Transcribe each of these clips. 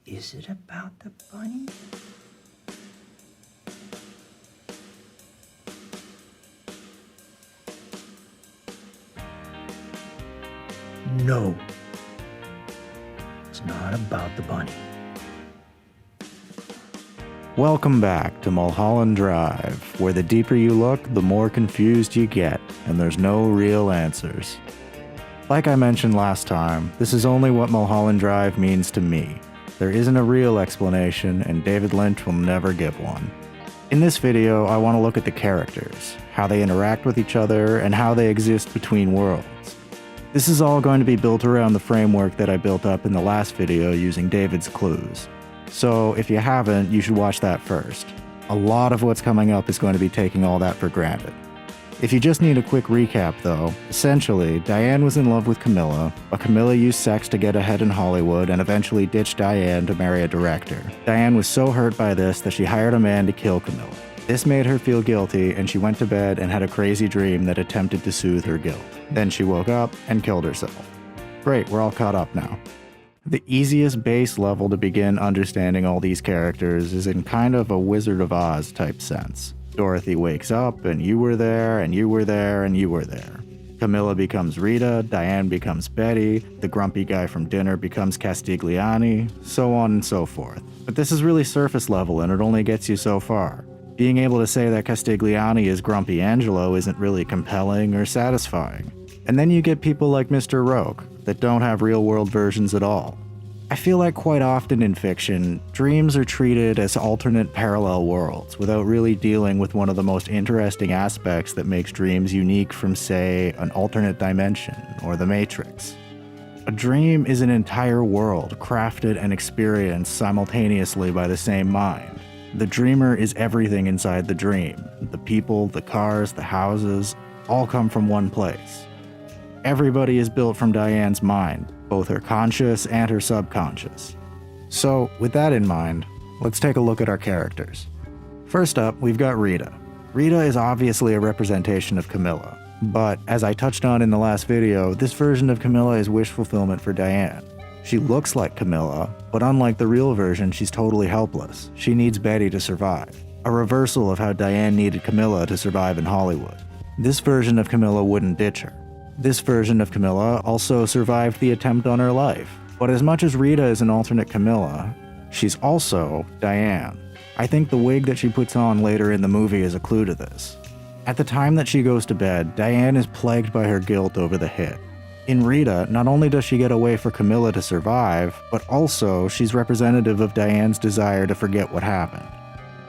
Is it about the bunny? No. It's not about the bunny. Welcome back to Mulholland Drive, where the deeper you look, the more confused you get, and there's no real answers. Like I mentioned last time, this is only what Mulholland Drive means to me. There isn't a real explanation, and David Lynch will never give one. In this video, I want to look at the characters, how they interact with each other, and how they exist between worlds. This is all going to be built around the framework that I built up in the last video using David's clues. So if you haven't, you should watch that first. A lot of what's coming up is going to be taking all that for granted. If you just need a quick recap though, essentially, Diane was in love with Camilla, but Camilla used sex to get ahead in Hollywood and eventually ditched Diane to marry a director. Diane was so hurt by this that she hired a man to kill Camilla. This made her feel guilty and she went to bed and had a crazy dream that attempted to soothe her guilt. Then she woke up and killed herself. Great, we're all caught up now. The easiest base level to begin understanding all these characters is in kind of a Wizard of Oz type sense. Dorothy wakes up and you were there and you were there and you were there. Camilla becomes Rita, Diane becomes Betty, the grumpy guy from dinner becomes Castiglione, so on and so forth. But this is really surface level and it only gets you so far. Being able to say that Castiglione is Grumpy Angelo isn't really compelling or satisfying. And then you get people like Mr. Roque that don't have real-world versions at all. I feel like quite often in fiction, dreams are treated as alternate parallel worlds without really dealing with one of the most interesting aspects that makes dreams unique from, say, an alternate dimension or the Matrix. A dream is an entire world crafted and experienced simultaneously by the same mind. The dreamer is everything inside the dream. The people, the cars, the houses, all come from one place. Everybody is built from Diane's mind, both her conscious and her subconscious. So, with that in mind, let's take a look at our characters. First up, we've got Rita. Rita is obviously a representation of Camilla, but as I touched on in the last video, this version of Camilla is wish fulfillment for Diane. She looks like Camilla, but unlike the real version, she's totally helpless. She needs Betty to survive. A reversal of how Diane needed Camilla to survive in Hollywood. This version of Camilla wouldn't ditch her. This version of Camilla also survived the attempt on her life. But as much as Rita is an alternate Camilla, she's also Diane. I think the wig that she puts on later in the movie is a clue to this. At the time that she goes to bed, Diane is plagued by her guilt over the hit. In Rita, not only does she get a way for Camilla to survive, but also she's representative of Diane's desire to forget what happened.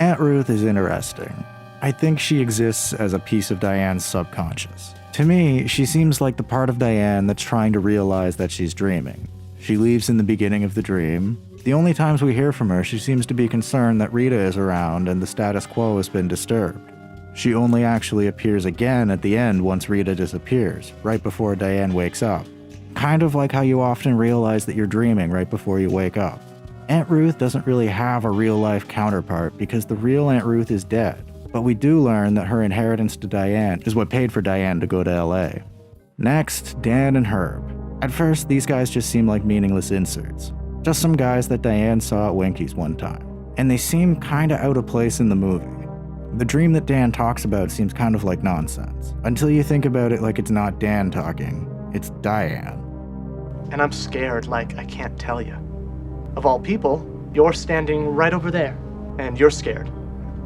Aunt Ruth is interesting. I think she exists as a piece of Diane's subconscious. To me, she seems like the part of Diane that's trying to realize that she's dreaming. She leaves in the beginning of the dream. The only times we hear from her, she seems to be concerned that Rita is around and the status quo has been disturbed. She only actually appears again at the end once Rita disappears, right before Diane wakes up. Kind of like how you often realize that you're dreaming right before you wake up. Aunt Ruth doesn't really have a real-life counterpart because the real Aunt Ruth is dead, but we do learn that her inheritance to Diane is what paid for Diane to go to LA. Next, Dan and Herb. At first, these guys just seem like meaningless inserts. Just some guys that Diane saw at Winky's one time. And they seem kinda out of place in the movie. The dream that Dan talks about seems kind of like nonsense, until you think about it like it's not Dan talking, it's Diane. And I'm scared like I can't tell you. Of all people, you're standing right over there, and you're scared.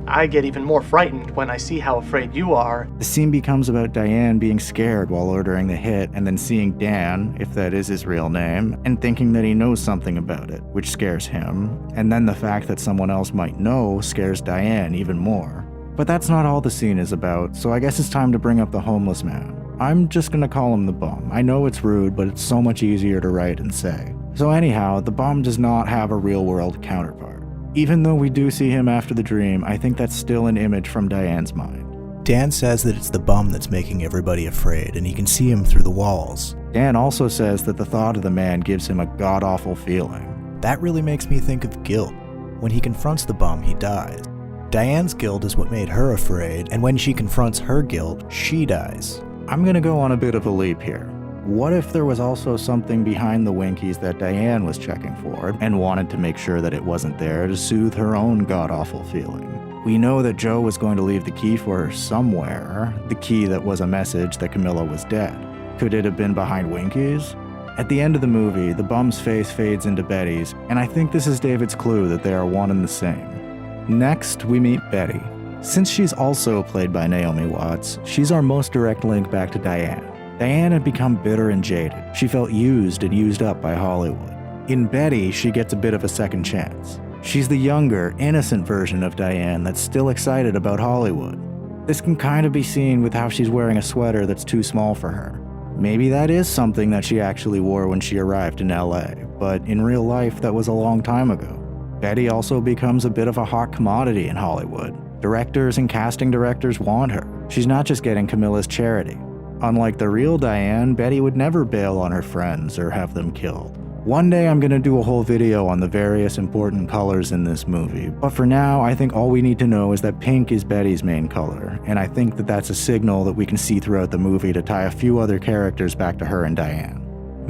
I get even more frightened when I see how afraid you are. The scene becomes about Diane being scared while ordering the hit and then seeing Dan, if that is his real name, and thinking that he knows something about it, which scares him, and then the fact that someone else might know scares Diane even more. But that's not all the scene is about, so I guess it's time to bring up the homeless man. I'm just gonna call him the bum. I know it's rude, but it's so much easier to write and say. So anyhow, the bum does not have a real-world counterpart. Even though we do see him after the dream, I think that's still an image from Diane's mind. Dan says that it's the bum that's making everybody afraid, and he can see him through the walls. Dan also says that the thought of the man gives him a god-awful feeling. That really makes me think of guilt. When he confronts the bum, he dies. Diane's guilt is what made her afraid, and when she confronts her guilt, she dies. I'm gonna go on a bit of a leap here. What if there was also something behind the Winkies that Diane was checking for and wanted to make sure that it wasn't there to soothe her own god-awful feeling? We know that Joe was going to leave the key for her somewhere, the key that was a message that Camilla was dead. Could it have been behind Winkies? At the end of the movie, the bum's face fades into Betty's, and I think this is David's clue that they are one and the same. Next, we meet Betty. Since she's also played by Naomi Watts, she's our most direct link back to Diane. Diane had become bitter and jaded. She felt used and used up by Hollywood. In Betty, she gets a bit of a second chance. She's the younger, innocent version of Diane that's still excited about Hollywood. This can kind of be seen with how she's wearing a sweater that's too small for her. Maybe that is something that she actually wore when she arrived in LA, but in real life that was a long time ago. Betty also becomes a bit of a hot commodity in Hollywood. Directors and casting directors want her. She's not just getting Camilla's charity. Unlike the real Diane, Betty would never bail on her friends or have them killed. One day I'm gonna do a whole video on the various important colors in this movie, but for now I think all we need to know is that pink is Betty's main color, and I think that that's a signal that we can see throughout the movie to tie a few other characters back to her and Diane.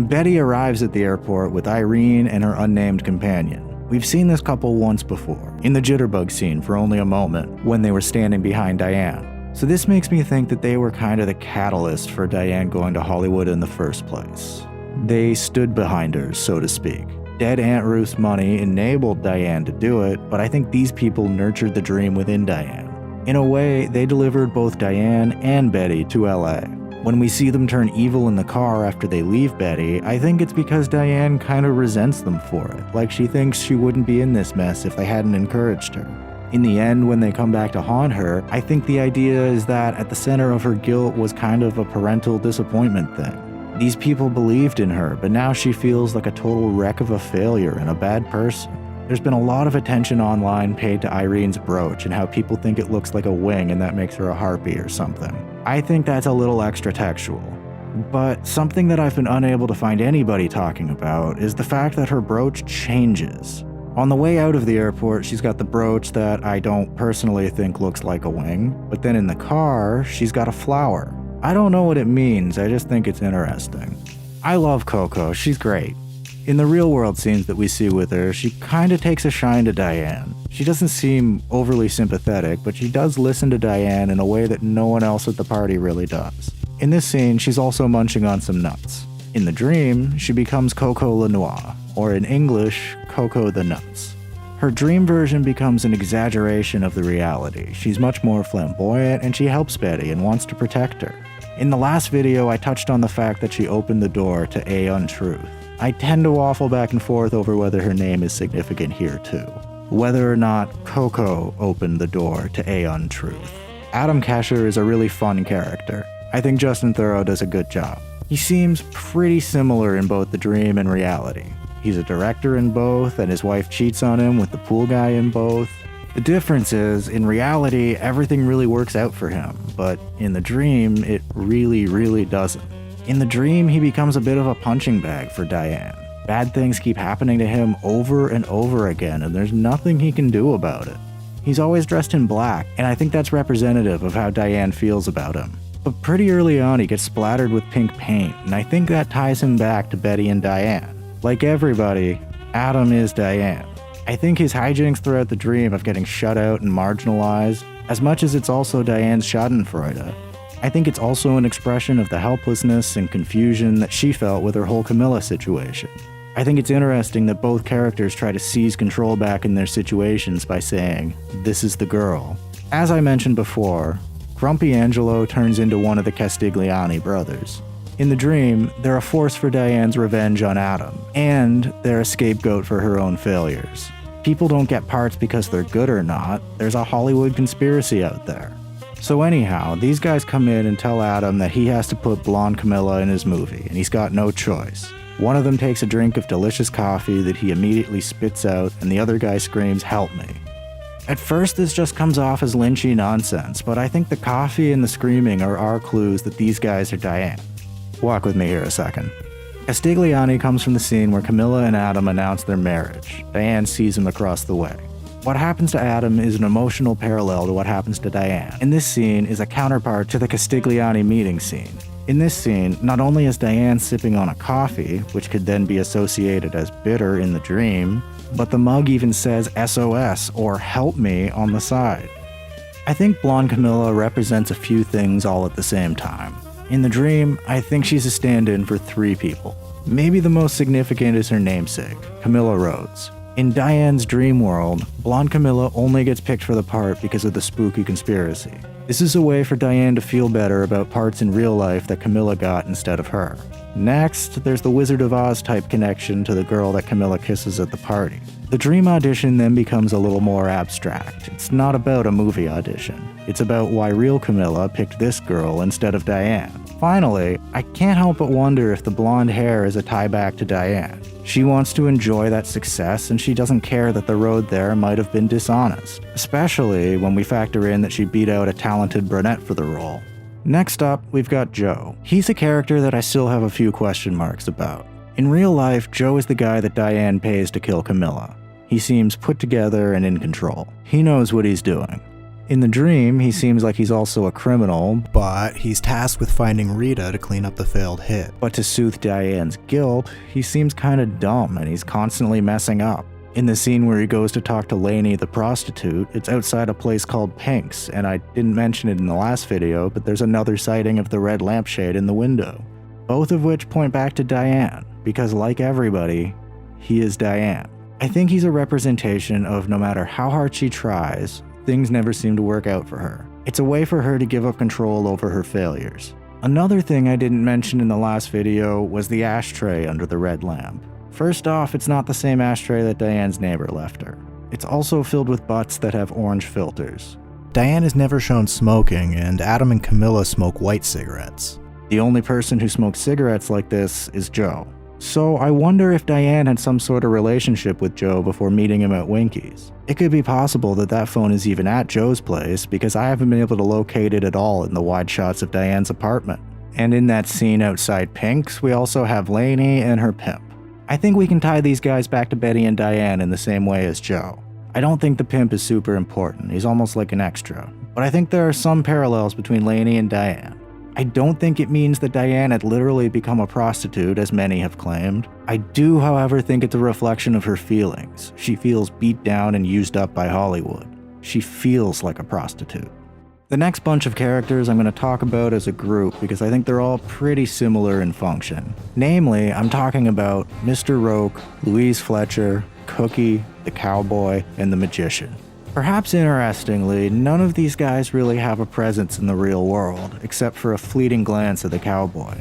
Betty arrives at the airport with Irene and her unnamed companion. We've seen this couple once before, in the jitterbug scene for only a moment, when they were standing behind Diane. So this makes me think that they were kind of the catalyst for Diane going to Hollywood in the first place. They stood behind her, so to speak. Dead Aunt Ruth's money enabled Diane to do it, but I think these people nurtured the dream within Diane. In a way, they delivered both Diane and Betty to LA. When we see them turn evil in the car after they leave Betty, I think it's because Diane kind of resents them for it, like she thinks she wouldn't be in this mess if they hadn't encouraged her. In the end, when they come back to haunt her, I think the idea is that at the center of her guilt was kind of a parental disappointment thing. These people believed in her, but now she feels like a total wreck of a failure and a bad person. There's been a lot of attention online paid to Irene's brooch and how people think it looks like a wing and that makes her a harpy or something. I think that's a little extra textual. But something that I've been unable to find anybody talking about is the fact that her brooch changes. On the way out of the airport, she's got the brooch that I don't personally think looks like a wing, but then in the car, she's got a flower. I don't know what it means, I just think it's interesting. I love Coco, she's great. In the real world scenes that we see with her, she kinda takes a shine to Diane. She doesn't seem overly sympathetic, but she does listen to Diane in a way that no one else at the party really does. In this scene, she's also munching on some nuts. In the dream, she becomes Coco Lenoir, or in English, Coco the Nuts. Her dream version becomes an exaggeration of the reality. She's much more flamboyant, and she helps Betty and wants to protect her. In the last video, I touched on the fact that she opened the door to A Untruth. I tend to waffle back and forth over whether her name is significant here too. Whether or not Coco opened the door to A Untruth. Adam Kesher is a really fun character. I think Justin Theroux does a good job. He seems pretty similar in both the dream and reality. He's a director in both, and his wife cheats on him with the pool guy in both. The difference is, in reality, everything really works out for him, but in the dream, it really doesn't. In the dream, he becomes a bit of a punching bag for Diane. Bad things keep happening to him over and over again, and there's nothing he can do about it. He's always dressed in black, and I think that's representative of how Diane feels about him. But pretty early on, he gets splattered with pink paint, and I think that ties him back to Betty and Diane. Like everybody, Adam is Diane. I think his hijinks throughout the dream of getting shut out and marginalized, as much as it's also Diane's schadenfreude, I think it's also an expression of the helplessness and confusion that she felt with her whole Camilla situation. I think it's interesting that both characters try to seize control back in their situations by saying, "This is the girl." As I mentioned before, Grumpy Angelo turns into one of the Castigliani brothers. In the dream, they're a force for Diane's revenge on Adam, and they're a scapegoat for her own failures. People don't get parts because they're good or not, there's a Hollywood conspiracy out there. So anyhow, these guys come in and tell Adam that he has to put blonde Camilla in his movie, and he's got no choice. One of them takes a drink of delicious coffee that he immediately spits out, and the other guy screams, "Help me." At first, this just comes off as Lynchy nonsense, but I think the coffee and the screaming are our clues that these guys are Diane. Walk with me here a second. Castigliani comes from the scene where Camilla and Adam announce their marriage. Diane sees him across the way. What happens to Adam is an emotional parallel to what happens to Diane, and this scene is a counterpart to the Castigliani meeting scene. In this scene, not only is Diane sipping on a coffee, which could then be associated as bitter in the dream, but the mug even says SOS or help me on the side. I think blonde Camilla represents a few things all at the same time. In the dream, I think she's a stand-in for 3 people. Maybe the most significant is her namesake, Camilla Rhodes. In Diane's dream world, blonde Camilla only gets picked for the part because of the spooky conspiracy. This is a way for Diane to feel better about parts in real life that Camilla got instead of her. Next, there's the Wizard of Oz type connection to the girl that Camilla kisses at the party. The dream audition then becomes a little more abstract. It's not about a movie audition. It's about why real Camilla picked this girl instead of Diane. Finally, I can't help but wonder if the blonde hair is a tie back to Diane. She wants to enjoy that success and she doesn't care that the road there might have been dishonest, especially when we factor in that she beat out a talented brunette for the role. Next up, we've got Joe. He's a character that I still have a few question marks about. In real life, Joe is the guy that Diane pays to kill Camilla. He seems put together and in control. He knows what he's doing. In the dream, he seems like he's also a criminal, But he's tasked with finding Rita to clean up the failed hit. but to soothe Diane's guilt, he seems kinda dumb and he's constantly messing up. In the scene where he goes to talk to Lainey the prostitute, it's outside a place called Pink's, and I didn't mention it in the last video, but there's another sighting of the red lampshade in the window. Both of which point back to Diane, because like everybody, he is Diane. I think he's a representation of no matter how hard she tries, things never seem to work out for her. It's a way for her to give up control over her failures. Another thing I didn't mention in the last video was the ashtray under the red lamp. First off, it's not the same ashtray that Diane's neighbor left her. It's also filled with butts that have orange filters. Diane is never shown smoking, and Adam and Camilla smoke white cigarettes. The only person who smokes cigarettes like this is Joe. So I wonder if Diane had some sort of relationship with Joe before meeting him at Winky's. It could be possible that that phone is even at Joe's place because I haven't been able to locate it at all in the wide shots of Diane's apartment. And in that scene outside Pink's, we also have Lainey and her pimp. I think we can tie these guys back to Betty and Diane in the same way as Joe. I don't think the pimp is super important, he's almost like an extra. But I think there are some parallels between Lainey and Diane. I don't think it means that Diane had literally become a prostitute, as many have claimed. I do, however, think it's a reflection of her feelings. She feels beat down and used up by Hollywood. She feels like a prostitute. The next bunch of characters I'm going to talk about as a group because I think they're all pretty similar in function. Namely, I'm talking about Mr. Roke, Louise Fletcher, Cookie, the cowboy, and the magician. Perhaps interestingly, none of these guys really have a presence in the real world, except for a fleeting glance at the cowboy.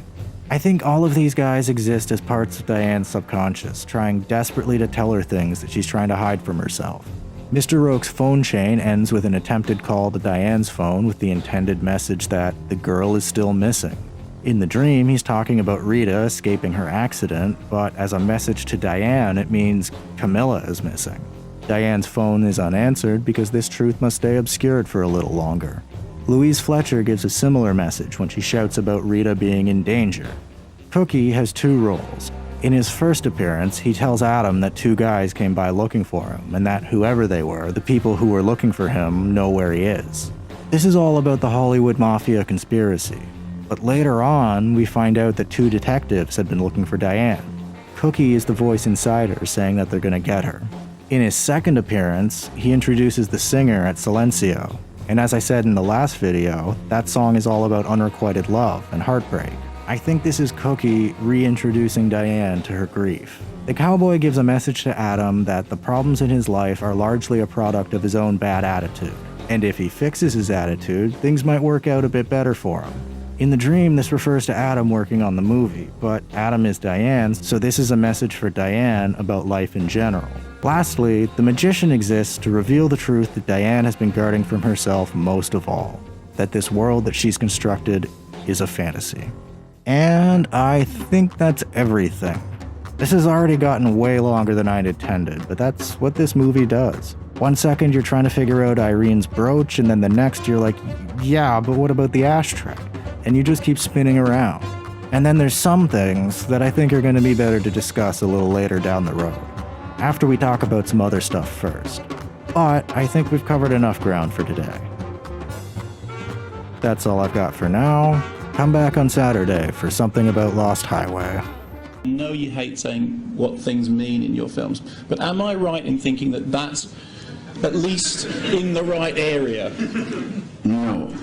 I think all of these guys exist as parts of Diane's subconscious, trying desperately to tell her things that she's trying to hide from herself. Mr. Roke's phone chain ends with an attempted call to Diane's phone with the intended message that the girl is still missing. In the dream, he's talking about Rita escaping her accident, but as a message to Diane, it means Camilla is missing. Diane's phone is unanswered because this truth must stay obscured for a little longer. Louise Fletcher gives a similar message when she shouts about Rita being in danger. Cookie has 2 roles. In his first appearance, he tells Adam that 2 guys came by looking for him, and that whoever they were, the people who were looking for him know where he is. This is all about the Hollywood Mafia conspiracy. But later on, we find out that 2 detectives had been looking for Diane. Cookie is the voice inside her saying that they're gonna get her. In his second appearance, he introduces the singer at Silencio. And as I said in the last video, that song is all about unrequited love and heartbreak. I think this is Cookie reintroducing Diane to her grief. The cowboy gives a message to Adam that the problems in his life are largely a product of his own bad attitude. And if he fixes his attitude, things might work out a bit better for him. In the dream, this refers to Adam working on the movie, but Adam is Diane, so this is a message for Diane about life in general. Lastly, the magician exists to reveal the truth that Diane has been guarding from herself most of all, that this world that she's constructed is a fantasy. And I think that's everything. This has already gotten way longer than I'd intended, but that's what this movie does. One second you're trying to figure out Irene's brooch, and then the next you're like, yeah, but what about the ashtray? And you just keep spinning around. And then there's some things that I think are going to be better to discuss a little later down the road, after we talk about some other stuff first. But I think we've covered enough ground for today. That's all I've got for now. Come back on Saturday for Something About Lost Highway. I know you hate saying what things mean in your films, but am I right in thinking that that's at least in the right area? No.